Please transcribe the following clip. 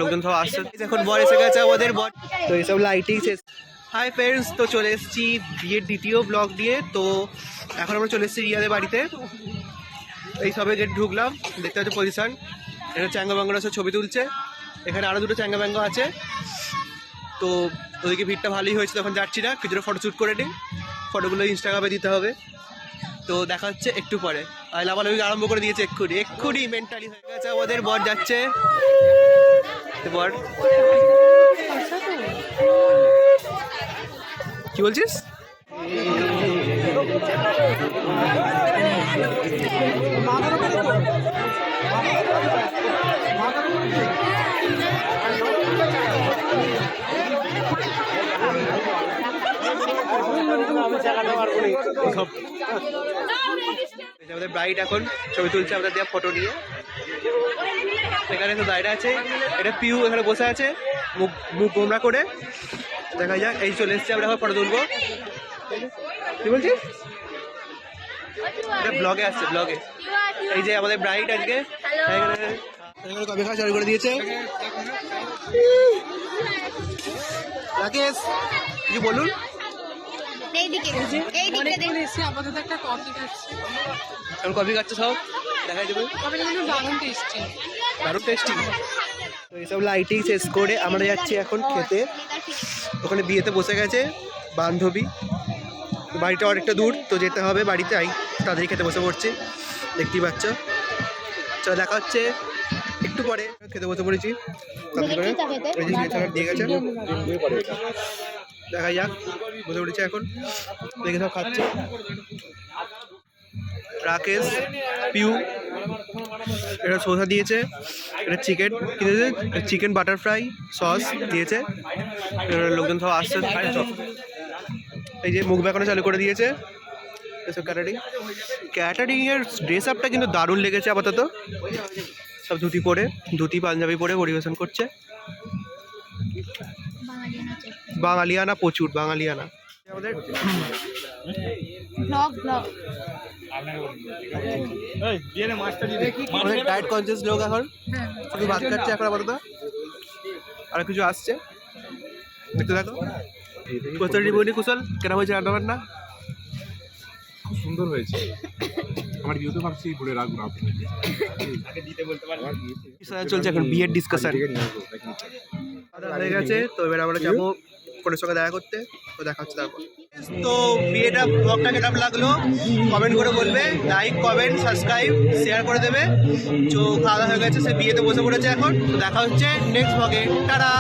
লোকজন সব আসছে, এখন বর এসে গেছে আমাদের বর, তো এইসব লাইটিং শেষ। হাই ফ্রেন্ডস, তো চলে এসেছি বিয়ের দ্বিতীয় ব্লগ দিয়ে। তো এখন আমরা চলে এসেছি রিয়াদের বাড়িতে, এই সবে গেট ঢুকলাম, দেখতে পাচ্ছি পজিশন, এটা চ্যাঙ্গা ব্যাঙ্গরা সব ছবি তুলছে, এখানে আরও দুটো চ্যাঙ্গা ব্যাঙ্গ আছে। তো ওদিকে ভিড়টা ভালোই হয়েছে, তখন যাচ্ছি না, কিছুটা ফটোশ্যুট করে নিই, ফটোগুলো ইনস্টাগ্রামে দিতে হবে। তো দেখা হচ্ছে একটু পরে। আর লাভালাভি আরম্ভ করে দিয়েছে এক্ষুনি মেন্টালি হয়ে গেছে আমাদের বর যাচ্ছে। বর কি বলছিস? আমাদের ব্রাইড এখন ছবি তুলছে আমাদের দেওয়া ফটো নিয়ে। এখানে তো দায়রা আছে, এটা পিউ এখানে বসে আছে মুখ গোমরা করে। দেখা যাক, এই চলে এসছে, আমরা এখন ফটো তুলবো। কি বলছিস? এটা ব্লগে আসছে, ব্লগে। এই যে আমাদের ব্রাইড আজকে কবে খাওয়া চালু করে দিয়েছে। রাকেশ কিছু বলুন। কফি খাচ্ছে সব, দেখাই দেবে, দারুণ টেস্টি। তো এইসব লাইটিং শেষ করে আমরা যাচ্ছি এখন খেতে। ওখানে বিয়েতে বসে গেছে বান্ধবী, বাড়িটা অনেকটা দূর, তো যেতে হবে বাড়িতে। তাড়াতাড়ি খেতে বসে পড়ছি, দেখতেই পাচ্ছ। চলো দেখা হচ্ছে একটু পরে। খেতে বসে পড়েছি, দিয়ে গেছে, দেখা যাক। বসে পড়েছে এখন, দেখে সব খাচ্ছে। রাকেশ, পিউ, এটা শসা দিয়েছে, এটা চিকেন কিনেছে, চিকেন বাটার ফ্রাই সস দিয়েছে। লোকজন সব আসছে, এই যে মুখ ব্যাকরণ চালু করে দিয়েছে। এসব ক্যাটারিংয়ের ড্রেস আপটা কিন্তু দারুণ লেগেছে আপাতত। সব ধুতি পরে, ধুতি পাঞ্জাবি পরে পরিবেশন করছে। বাঙালিয়ানা, প্রচুর বাঙালিয়ানা আমাদের। ডায়েট কনসিয়াস লোক এখন, শুধু ভাত খাচ্ছে এখন আপাতত, আর কিছু আসছে দেখতে থাকো। কচুরি বনি কুশল কেন হয়েছে রান্না বান্না? খুব সুন্দর হয়েছে। আমার বিয়েতে ভাবছি বলে রাখবো চলছে এখন বিয়ের ডিসকাশন হয়ে গেছে। তো এবার আমরা যাবো ফটোর সঙ্গে দেখা করতে, তো দেখা হচ্ছে তারপর। তো বিয়েটা ব্লগটা কেমন লাগলো কমেন্ট করে বলবে, লাইক কমেন্ট সাবস্ক্রাইব শেয়ার করে দেবে। তো খাওয়া হয়ে গেছে, সে বিয়েতে বসে পড়েছে এখন। তো দেখা হচ্ছে নেক্সট ব্লগে, টাটা।